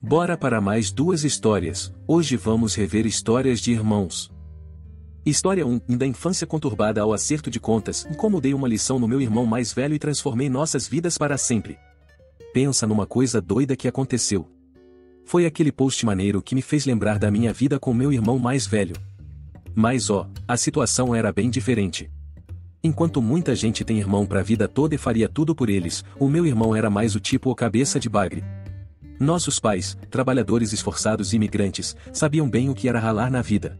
Bora para mais duas histórias. Hoje vamos rever histórias de irmãos. História 1. Da infância conturbada ao acerto de contas, como dei uma lição no meu irmão mais velho e transformei nossas vidas para sempre. Pensa numa coisa doida que aconteceu. Foi aquele post maneiro que me fez lembrar da minha vida com meu irmão mais velho. Mas a situação era bem diferente. Enquanto muita gente tem irmão pra vida toda e faria tudo por eles, o meu irmão era mais o tipo cabeça de bagre. Nossos pais, trabalhadores esforçados e imigrantes, sabiam bem o que era ralar na vida.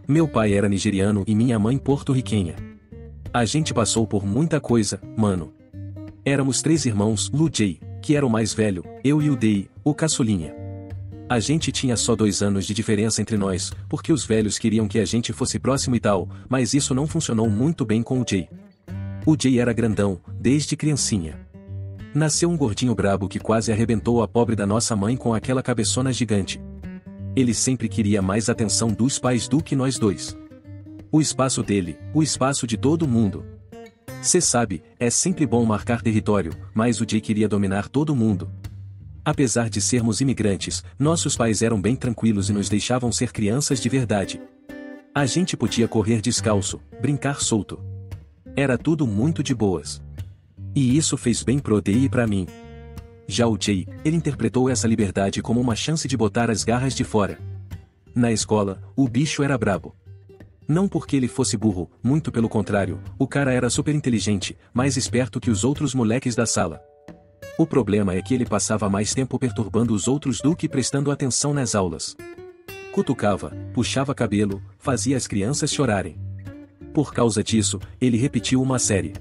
Meu pai era nigeriano e minha mãe porto-riquenha. A gente passou por muita coisa, mano. Éramos 3 irmãos, Lu Jay, que era o mais velho, eu e o Day, o caçulinha. A gente tinha só 2 anos de diferença entre nós, porque os velhos queriam que a gente fosse próximo e tal, mas isso não funcionou muito bem com o Jay. O Jay era grandão, desde criancinha. Nasceu um gordinho brabo que quase arrebentou a pobre da nossa mãe com aquela cabeçona gigante. Ele sempre queria mais atenção dos pais do que nós dois. O espaço dele, o espaço de todo mundo. Cê sabe, é sempre bom marcar território, mas o Jay queria dominar todo mundo. Apesar de sermos imigrantes, nossos pais eram bem tranquilos e nos deixavam ser crianças de verdade. A gente podia correr descalço, brincar solto. Era tudo muito de boas. E isso fez bem pro Day e pra mim. Já o Jay, ele interpretou essa liberdade como uma chance de botar as garras de fora. Na escola, o bicho era brabo. Não porque ele fosse burro, muito pelo contrário, o cara era super inteligente, mais esperto que os outros moleques da sala. O problema é que ele passava mais tempo perturbando os outros do que prestando atenção nas aulas. Cutucava, puxava cabelo, fazia as crianças chorarem. Por causa disso, ele repetiu uma série.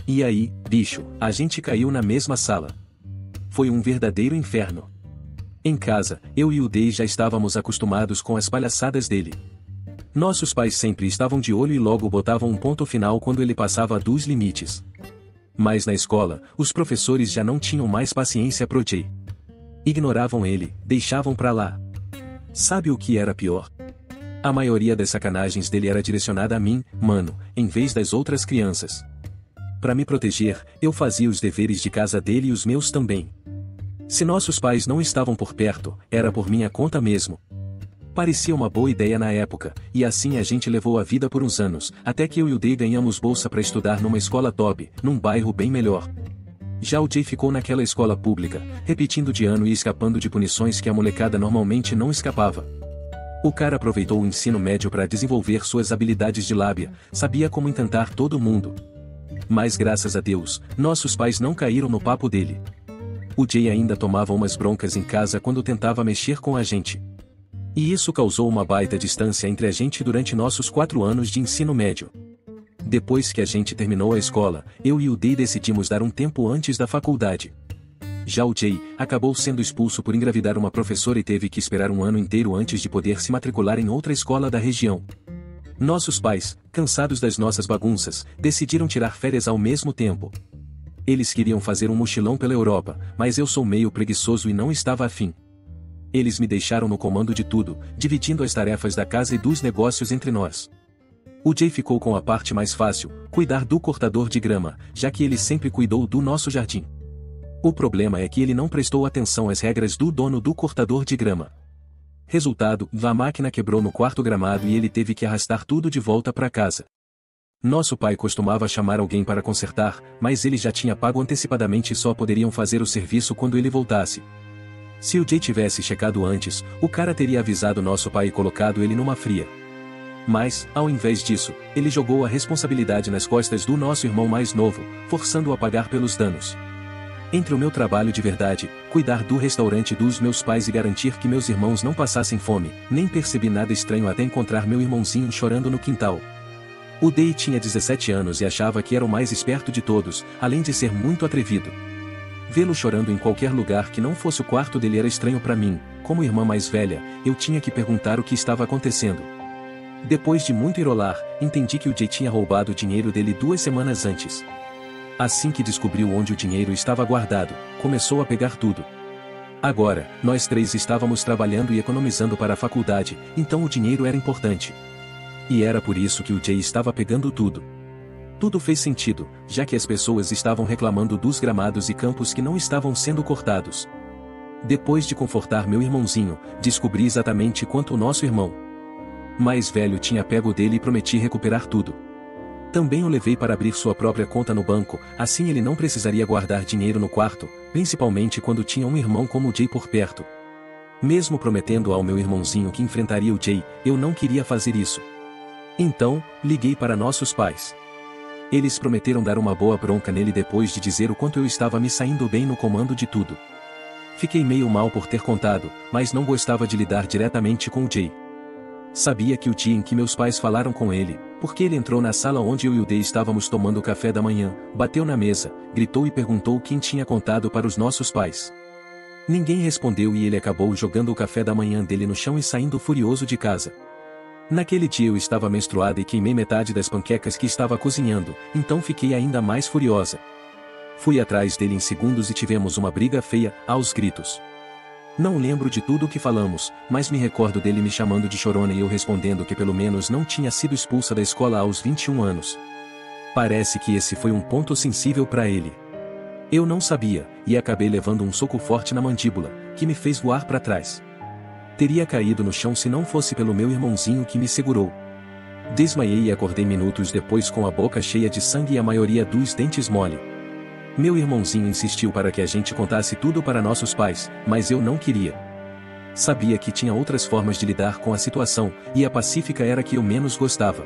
E aí, bicho, a gente caiu na mesma sala. Foi um verdadeiro inferno. Em casa, eu e o Day já estávamos acostumados com as palhaçadas dele. Nossos pais sempre estavam de olho e logo botavam um ponto final quando ele passava dos limites. Mas na escola, os professores já não tinham mais paciência pro Jay. Ignoravam ele, deixavam pra lá. Sabe o que era pior? A maioria das sacanagens dele era direcionada a mim, mano, em vez das outras crianças. Para me proteger, eu fazia os deveres de casa dele e os meus também. Se nossos pais não estavam por perto, era por minha conta mesmo. Parecia uma boa ideia na época, e assim a gente levou a vida por uns anos, até que eu e o Day ganhamos bolsa para estudar numa escola top, num bairro bem melhor. Já o Jay ficou naquela escola pública, repetindo de ano e escapando de punições que a molecada normalmente não escapava. O cara aproveitou o ensino médio para desenvolver suas habilidades de lábia, sabia como encantar todo mundo. Mas graças a Deus, nossos pais não caíram no papo dele. O Jay ainda tomava umas broncas em casa quando tentava mexer com a gente. E isso causou uma baita distância entre a gente durante nossos 4 anos de ensino médio. Depois que a gente terminou a escola, eu e o Day decidimos dar um tempo antes da faculdade. Já o Jay acabou sendo expulso por engravidar uma professora e teve que esperar um ano inteiro antes de poder se matricular em outra escola da região. Nossos pais, cansados das nossas bagunças, decidiram tirar férias ao mesmo tempo. Eles queriam fazer um mochilão pela Europa, mas eu sou meio preguiçoso e não estava afim. Eles me deixaram no comando de tudo, dividindo as tarefas da casa e dos negócios entre nós. O Jay ficou com a parte mais fácil, cuidar do cortador de grama, já que ele sempre cuidou do nosso jardim. O problema é que ele não prestou atenção às regras do dono do cortador de grama. Resultado, a máquina quebrou no quarto gramado e ele teve que arrastar tudo de volta para casa. Nosso pai costumava chamar alguém para consertar, mas ele já tinha pago antecipadamente e só poderiam fazer o serviço quando ele voltasse. Se o Jay tivesse checado antes, o cara teria avisado nosso pai e colocado ele numa fria. Mas, ao invés disso, ele jogou a responsabilidade nas costas do nosso irmão mais novo, forçando-o a pagar pelos danos. Entre o meu trabalho de verdade, cuidar do restaurante dos meus pais e garantir que meus irmãos não passassem fome, nem percebi nada estranho até encontrar meu irmãozinho chorando no quintal. O Day tinha 17 anos e achava que era o mais esperto de todos, além de ser muito atrevido. Vê-lo chorando em qualquer lugar que não fosse o quarto dele era estranho para mim. Como irmã mais velha, eu tinha que perguntar o que estava acontecendo. Depois de muito enrolar, entendi que o Jay tinha roubado o dinheiro dele 2 semanas antes. Assim que descobriu onde o dinheiro estava guardado, começou a pegar tudo. Agora, nós 3 estávamos trabalhando e economizando para a faculdade, então o dinheiro era importante. E era por isso que o Jay estava pegando tudo. Tudo fez sentido, já que as pessoas estavam reclamando dos gramados e campos que não estavam sendo cortados. Depois de confortar meu irmãozinho, descobri exatamente quanto o nosso irmão mais velho tinha pego dele e prometi recuperar tudo. Também o levei para abrir sua própria conta no banco, assim ele não precisaria guardar dinheiro no quarto, principalmente quando tinha um irmão como o Jay por perto. Mesmo prometendo ao meu irmãozinho que enfrentaria o Jay, eu não queria fazer isso. Então, liguei para nossos pais. Eles prometeram dar uma boa bronca nele depois de dizer o quanto eu estava me saindo bem no comando de tudo. Fiquei meio mal por ter contado, mas não gostava de lidar diretamente com o Jay. Sabia que o dia em que meus pais falaram com ele, porque ele entrou na sala onde eu e o Jay estávamos tomando café da manhã, bateu na mesa, gritou e perguntou quem tinha contado para os nossos pais. Ninguém respondeu e ele acabou jogando o café da manhã dele no chão e saindo furioso de casa. Naquele dia eu estava menstruada e queimei metade das panquecas que estava cozinhando, então fiquei ainda mais furiosa. Fui atrás dele em segundos e tivemos uma briga feia, aos gritos. Não lembro de tudo o que falamos, mas me recordo dele me chamando de chorona e eu respondendo que pelo menos não tinha sido expulsa da escola aos 21 anos. Parece que esse foi um ponto sensível para ele. Eu não sabia, e acabei levando um soco forte na mandíbula, que me fez voar para trás. Teria caído no chão se não fosse pelo meu irmãozinho que me segurou. Desmaiei e acordei minutos depois com a boca cheia de sangue e a maioria dos dentes mole. Meu irmãozinho insistiu para que a gente contasse tudo para nossos pais, mas eu não queria. Sabia que tinha outras formas de lidar com a situação, e a pacífica era a que eu menos gostava.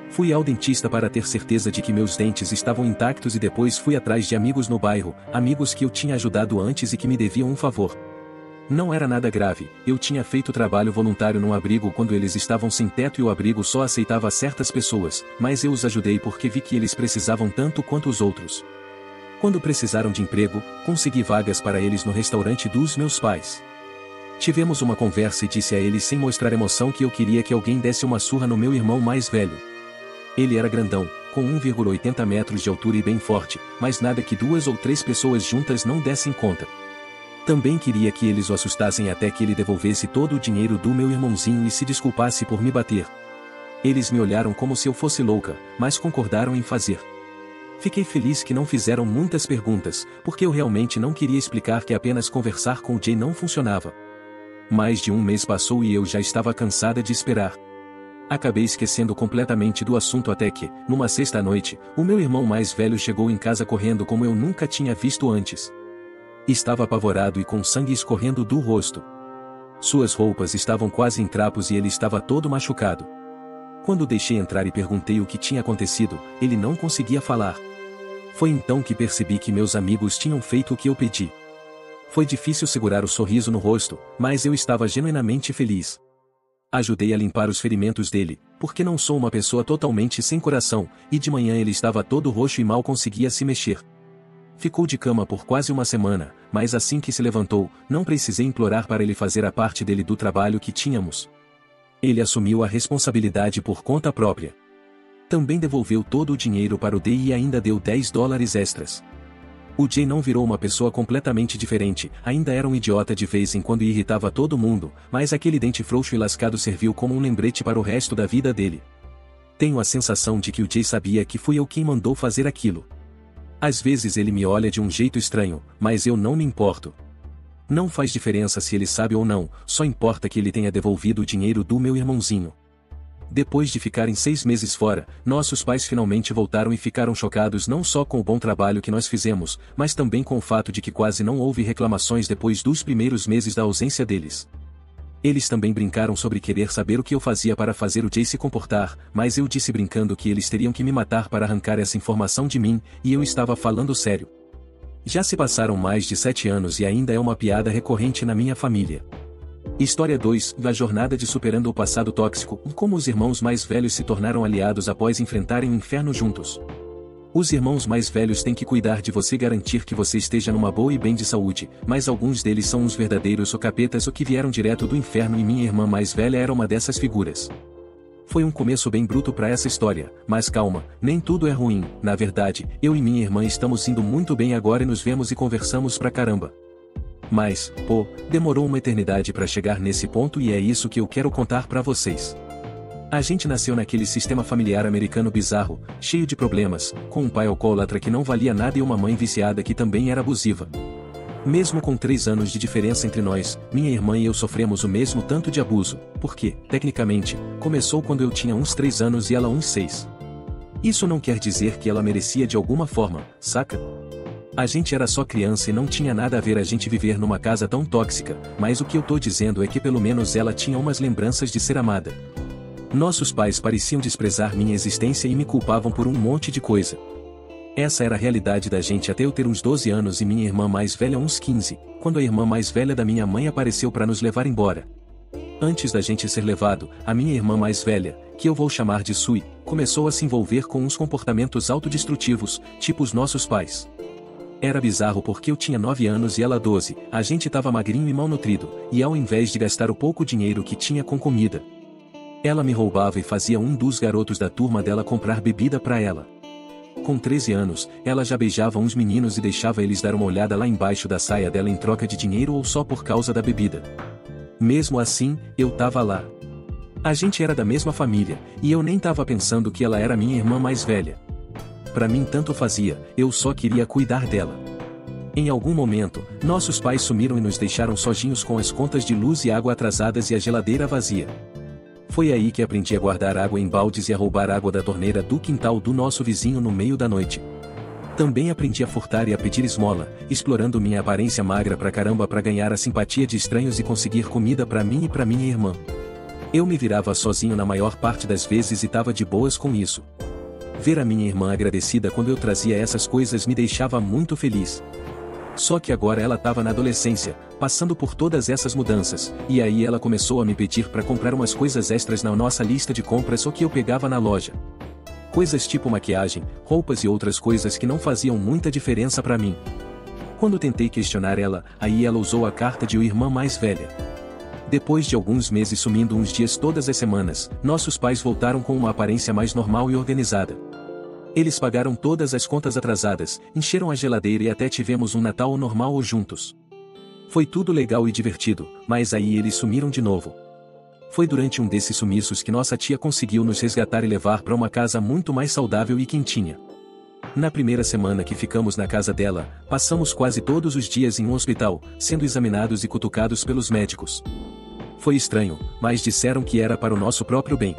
Fui ao dentista para ter certeza de que meus dentes estavam intactos e depois fui atrás de amigos no bairro, amigos que eu tinha ajudado antes e que me deviam um favor. Não era nada grave, eu tinha feito trabalho voluntário num abrigo quando eles estavam sem teto e o abrigo só aceitava certas pessoas, mas eu os ajudei porque vi que eles precisavam tanto quanto os outros. Quando precisaram de emprego, consegui vagas para eles no restaurante dos meus pais. Tivemos uma conversa e disse a eles sem mostrar emoção que eu queria que alguém desse uma surra no meu irmão mais velho. Ele era grandão, com 1,80 metros de altura e bem forte, mas nada que 2 ou 3 pessoas juntas não dessem conta. Também queria que eles o assustassem até que ele devolvesse todo o dinheiro do meu irmãozinho e se desculpasse por me bater. Eles me olharam como se eu fosse louca, mas concordaram em fazer. Fiquei feliz que não fizeram muitas perguntas, porque eu realmente não queria explicar que apenas conversar com o Jay não funcionava. Mais de um mês passou e eu já estava cansada de esperar. Acabei esquecendo completamente do assunto até que, numa sexta-noite, o meu irmão mais velho chegou em casa correndo como eu nunca tinha visto antes. Estava apavorado e com sangue escorrendo do rosto. Suas roupas estavam quase em trapos e ele estava todo machucado. Quando deixei entrar e perguntei o que tinha acontecido, ele não conseguia falar. Foi então que percebi que meus amigos tinham feito o que eu pedi. Foi difícil segurar o sorriso no rosto, mas eu estava genuinamente feliz. Ajudei a limpar os ferimentos dele, porque não sou uma pessoa totalmente sem coração, e de manhã ele estava todo roxo e mal conseguia se mexer. Ficou de cama por quase uma semana, mas assim que se levantou, não precisei implorar para ele fazer a parte dele do trabalho que tínhamos. Ele assumiu a responsabilidade por conta própria. Também devolveu todo o dinheiro para o Jay e ainda deu $10 extras. O Jay não virou uma pessoa completamente diferente, ainda era um idiota de vez em quando e irritava todo mundo, mas aquele dente frouxo e lascado serviu como um lembrete para o resto da vida dele. Tenho a sensação de que o Jay sabia que fui eu quem mandou fazer aquilo. Às vezes ele me olha de um jeito estranho, mas eu não me importo. Não faz diferença se ele sabe ou não, só importa que ele tenha devolvido o dinheiro do meu irmãozinho. Depois de ficarem 6 meses fora, nossos pais finalmente voltaram e ficaram chocados não só com o bom trabalho que nós fizemos, mas também com o fato de que quase não houve reclamações depois dos primeiros meses da ausência deles. Eles também brincaram sobre querer saber o que eu fazia para fazer o Jay se comportar, mas eu disse brincando que eles teriam que me matar para arrancar essa informação de mim, e eu estava falando sério. Já se passaram mais de 7 anos e ainda é uma piada recorrente na minha família. História 2, da jornada de superando o passado tóxico, como os irmãos mais velhos se tornaram aliados após enfrentarem o inferno juntos. Os irmãos mais velhos têm que cuidar de você, garantir que você esteja numa boa e bem de saúde, mas alguns deles são uns verdadeiros capetas ou que vieram direto do inferno e minha irmã mais velha era uma dessas figuras. Foi um começo bem bruto para essa história, mas calma, nem tudo é ruim, na verdade, eu e minha irmã estamos indo muito bem agora e nos vemos e conversamos pra caramba. Mas, pô, demorou uma eternidade para chegar nesse ponto e é isso que eu quero contar pra vocês. A gente nasceu naquele sistema familiar americano bizarro, cheio de problemas, com um pai alcoólatra que não valia nada e uma mãe viciada que também era abusiva. Mesmo com 3 anos de diferença entre nós, minha irmã e eu sofremos o mesmo tanto de abuso, porque, tecnicamente, começou quando eu tinha uns 3 anos e ela uns 6. Isso não quer dizer que ela merecia de alguma forma, saca? A gente era só criança e não tinha nada a ver a gente viver numa casa tão tóxica, mas o que eu tô dizendo é que pelo menos ela tinha umas lembranças de ser amada. Nossos pais pareciam desprezar minha existência e me culpavam por um monte de coisa. Essa era a realidade da gente até eu ter uns 12 anos e minha irmã mais velha uns 15, quando a irmã mais velha da minha mãe apareceu para nos levar embora. Antes da gente ser levado, a minha irmã mais velha, que eu vou chamar de Sui, começou a se envolver com uns comportamentos autodestrutivos, tipo os nossos pais. Era bizarro porque eu tinha 9 anos e ela 12, a gente tava magrinho e malnutrido, e ao invés de gastar o pouco dinheiro que tinha com comida, ela me roubava e fazia um dos garotos da turma dela comprar bebida pra ela. Com 13 anos, ela já beijava uns meninos e deixava eles dar uma olhada lá embaixo da saia dela em troca de dinheiro ou só por causa da bebida. Mesmo assim, eu tava lá. A gente era da mesma família, e eu nem tava pensando que ela era minha irmã mais velha. Pra mim tanto fazia, eu só queria cuidar dela. Em algum momento, nossos pais sumiram e nos deixaram sozinhos com as contas de luz e água atrasadas e a geladeira vazia. Foi aí que aprendi a guardar água em baldes e a roubar água da torneira do quintal do nosso vizinho no meio da noite. Também aprendi a furtar e a pedir esmola, explorando minha aparência magra pra caramba pra ganhar a simpatia de estranhos e conseguir comida pra mim e pra minha irmã. Eu me virava sozinho na maior parte das vezes e tava de boas com isso. Ver a minha irmã agradecida quando eu trazia essas coisas me deixava muito feliz. Só que agora ela estava na adolescência, passando por todas essas mudanças, e aí ela começou a me pedir para comprar umas coisas extras na nossa lista de compras o que eu pegava na loja. Coisas tipo maquiagem, roupas e outras coisas que não faziam muita diferença para mim. Quando tentei questionar ela, aí ela usou a carta de irmã mais velha. Depois de alguns meses sumindo uns dias todas as semanas, nossos pais voltaram com uma aparência mais normal e organizada. Eles pagaram todas as contas atrasadas, encheram a geladeira e até tivemos um Natal normal juntos. Foi tudo legal e divertido, mas aí eles sumiram de novo. Foi durante um desses sumiços que nossa tia conseguiu nos resgatar e levar para uma casa muito mais saudável e quentinha. Na primeira semana que ficamos na casa dela, passamos quase todos os dias em um hospital, sendo examinados e cutucados pelos médicos. Foi estranho, mas disseram que era para o nosso próprio bem.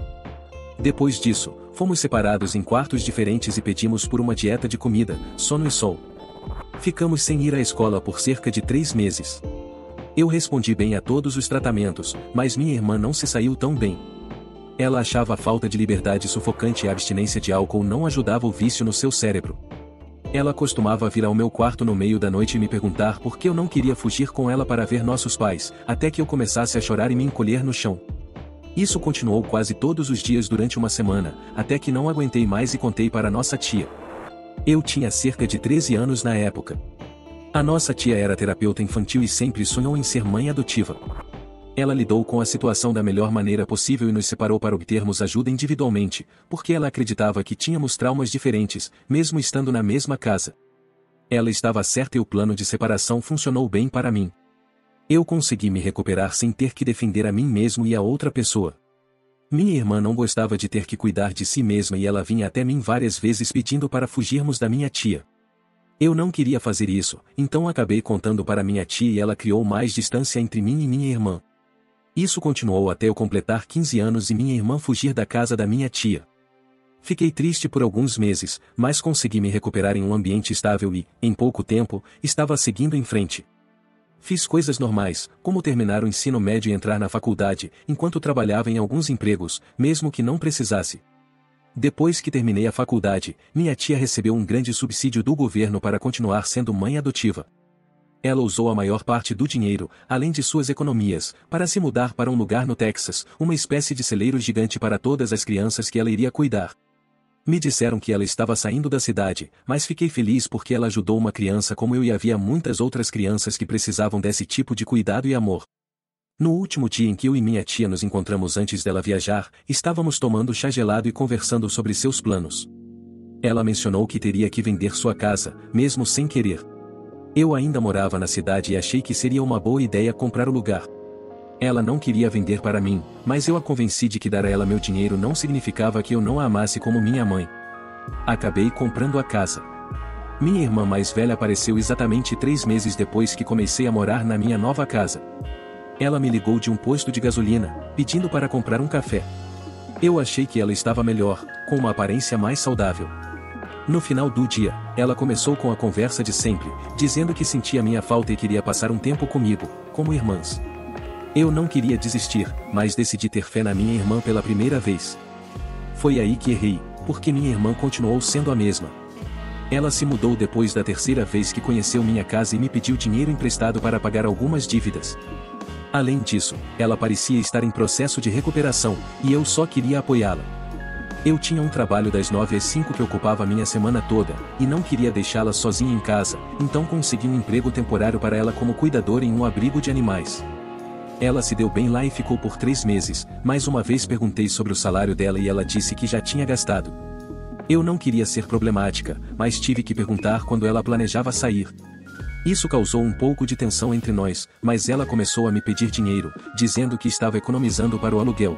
Depois disso, fomos separados em quartos diferentes e pedimos por uma dieta de comida, sono e sol. Ficamos sem ir à escola por cerca de 3 meses. Eu respondi bem a todos os tratamentos, mas minha irmã não se saiu tão bem. Ela achava a falta de liberdade sufocante e a abstinência de álcool não ajudava o vício no seu cérebro. Ela costumava vir ao meu quarto no meio da noite e me perguntar por que eu não queria fugir com ela para ver nossos pais, até que eu começasse a chorar e me encolher no chão. Isso continuou quase todos os dias durante uma semana, até que não aguentei mais e contei para nossa tia. Eu tinha cerca de 13 anos na época. A nossa tia era terapeuta infantil e sempre sonhou em ser mãe adotiva. Ela lidou com a situação da melhor maneira possível e nos separou para obtermos ajuda individualmente, porque ela acreditava que tínhamos traumas diferentes, mesmo estando na mesma casa. Ela estava certa e o plano de separação funcionou bem para mim. Eu consegui me recuperar sem ter que defender a mim mesmo e a outra pessoa. Minha irmã não gostava de ter que cuidar de si mesma e ela vinha até mim várias vezes pedindo para fugirmos da minha tia. Eu não queria fazer isso, então acabei contando para minha tia e ela criou mais distância entre mim e minha irmã. Isso continuou até eu completar 15 anos e minha irmã fugir da casa da minha tia. Fiquei triste por alguns meses, mas consegui me recuperar em um ambiente estável e, em pouco tempo, estava seguindo em frente. Fiz coisas normais, como terminar o ensino médio e entrar na faculdade, enquanto trabalhava em alguns empregos, mesmo que não precisasse. Depois que terminei a faculdade, minha tia recebeu um grande subsídio do governo para continuar sendo mãe adotiva. Ela usou a maior parte do dinheiro, além de suas economias, para se mudar para um lugar no Texas, uma espécie de celeiro gigante para todas as crianças que ela iria cuidar. Me disseram que ela estava saindo da cidade, mas fiquei feliz porque ela ajudou uma criança como eu e havia muitas outras crianças que precisavam desse tipo de cuidado e amor. No último dia em que eu e minha tia nos encontramos antes dela viajar, estávamos tomando chá gelado e conversando sobre seus planos. Ela mencionou que teria que vender sua casa, mesmo sem querer. Eu ainda morava na cidade e achei que seria uma boa ideia comprar o lugar. Ela não queria vender para mim, mas eu a convenci de que dar a ela meu dinheiro não significava que eu não a amasse como minha mãe. Acabei comprando a casa. Minha irmã mais velha apareceu exatamente 3 meses depois que comecei a morar na minha nova casa. Ela me ligou de um posto de gasolina, pedindo para comprar um café. Eu achei que ela estava melhor, com uma aparência mais saudável. No final do dia, ela começou com a conversa de sempre, dizendo que sentia minha falta e queria passar um tempo comigo, como irmãs. Eu não queria desistir, mas decidi ter fé na minha irmã pela primeira vez. Foi aí que errei, porque minha irmã continuou sendo a mesma. Ela se mudou depois da terceira vez que conheceu minha casa e me pediu dinheiro emprestado para pagar algumas dívidas. Além disso, ela parecia estar em processo de recuperação, e eu só queria apoiá-la. Eu tinha um trabalho das 9 às 5 que ocupava a minha semana toda, e não queria deixá-la sozinha em casa, então consegui um emprego temporário para ela como cuidadora em um abrigo de animais. Ela se deu bem lá e ficou por 3 meses, mais uma vez perguntei sobre o salário dela e ela disse que já tinha gastado. Eu não queria ser problemática, mas tive que perguntar quando ela planejava sair. Isso causou um pouco de tensão entre nós, mas ela começou a me pedir dinheiro, dizendo que estava economizando para o aluguel.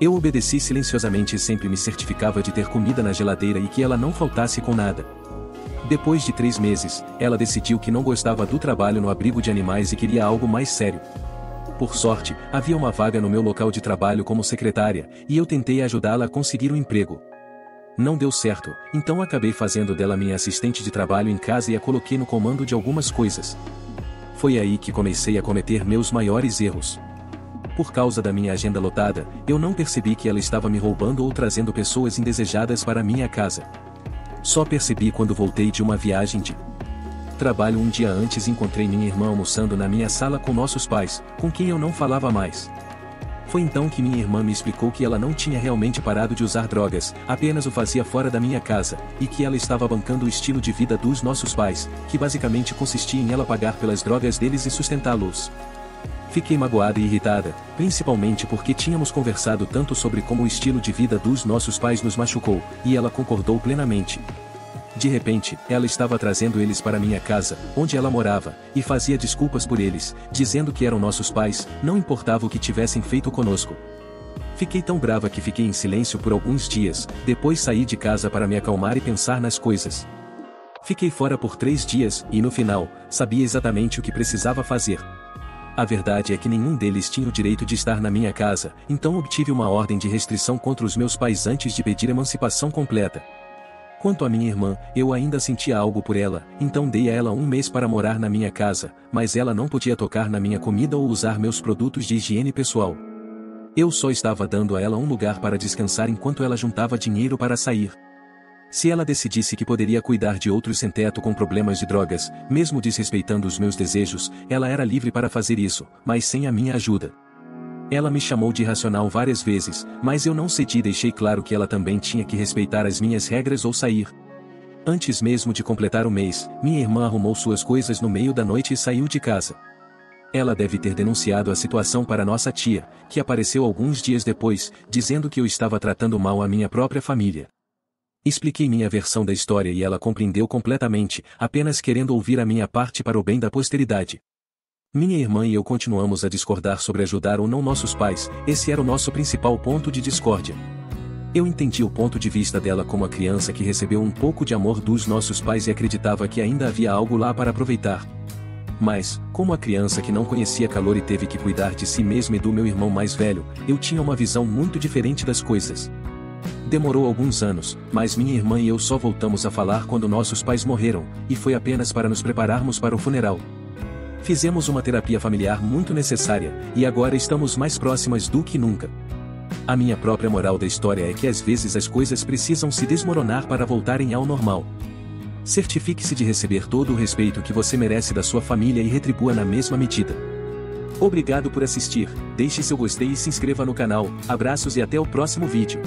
Eu obedeci silenciosamente e sempre me certificava de ter comida na geladeira e que ela não faltasse com nada. Depois de 3 meses, ela decidiu que não gostava do trabalho no abrigo de animais e queria algo mais sério. Por sorte, havia uma vaga no meu local de trabalho como secretária, e eu tentei ajudá-la a conseguir um emprego. Não deu certo, então acabei fazendo dela minha assistente de trabalho em casa e a coloquei no comando de algumas coisas. Foi aí que comecei a cometer meus maiores erros. Por causa da minha agenda lotada, eu não percebi que ela estava me roubando ou trazendo pessoas indesejadas para minha casa. Só percebi quando voltei de uma viagem de trabalho um dia antes e encontrei minha irmã almoçando na minha sala com nossos pais, com quem eu não falava mais. Foi então que minha irmã me explicou que ela não tinha realmente parado de usar drogas, apenas o fazia fora da minha casa, e que ela estava bancando o estilo de vida dos nossos pais, que basicamente consistia em ela pagar pelas drogas deles e sustentá-los. Fiquei magoada e irritada, principalmente porque tínhamos conversado tanto sobre como o estilo de vida dos nossos pais nos machucou, e ela concordou plenamente. De repente, ela estava trazendo eles para minha casa, onde ela morava, e fazia desculpas por eles, dizendo que eram nossos pais, não importava o que tivessem feito conosco. Fiquei tão brava que fiquei em silêncio por alguns dias, depois saí de casa para me acalmar e pensar nas coisas. Fiquei fora por 3 dias, e no final, sabia exatamente o que precisava fazer. A verdade é que nenhum deles tinha o direito de estar na minha casa, então obtive uma ordem de restrição contra os meus pais antes de pedir emancipação completa. Quanto à minha irmã, eu ainda sentia algo por ela, então dei a ela 1 mês para morar na minha casa, mas ela não podia tocar na minha comida ou usar meus produtos de higiene pessoal. Eu só estava dando a ela um lugar para descansar enquanto ela juntava dinheiro para sair. Se ela decidisse que poderia cuidar de outros sem teto com problemas de drogas, mesmo desrespeitando os meus desejos, ela era livre para fazer isso, mas sem a minha ajuda. Ela me chamou de irracional várias vezes, mas eu não cedi e deixei claro que ela também tinha que respeitar as minhas regras ou sair. Antes mesmo de completar o mês, minha irmã arrumou suas coisas no meio da noite e saiu de casa. Ela deve ter denunciado a situação para nossa tia, que apareceu alguns dias depois, dizendo que eu estava tratando mal a minha própria família. Expliquei minha versão da história e ela compreendeu completamente, apenas querendo ouvir a minha parte para o bem da posteridade. Minha irmã e eu continuamos a discordar sobre ajudar ou não nossos pais, esse era o nosso principal ponto de discórdia. Eu entendi o ponto de vista dela como a criança que recebeu um pouco de amor dos nossos pais e acreditava que ainda havia algo lá para aproveitar. Mas, como a criança que não conhecia calor e teve que cuidar de si mesma e do meu irmão mais velho, eu tinha uma visão muito diferente das coisas. Demorou alguns anos, mas minha irmã e eu só voltamos a falar quando nossos pais morreram, e foi apenas para nos prepararmos para o funeral. Fizemos uma terapia familiar muito necessária, e agora estamos mais próximas do que nunca. A minha própria moral da história é que às vezes as coisas precisam se desmoronar para voltarem ao normal. Certifique-se de receber todo o respeito que você merece da sua família e retribua na mesma medida. Obrigado por assistir, deixe seu gostei e se inscreva no canal, abraços e até o próximo vídeo.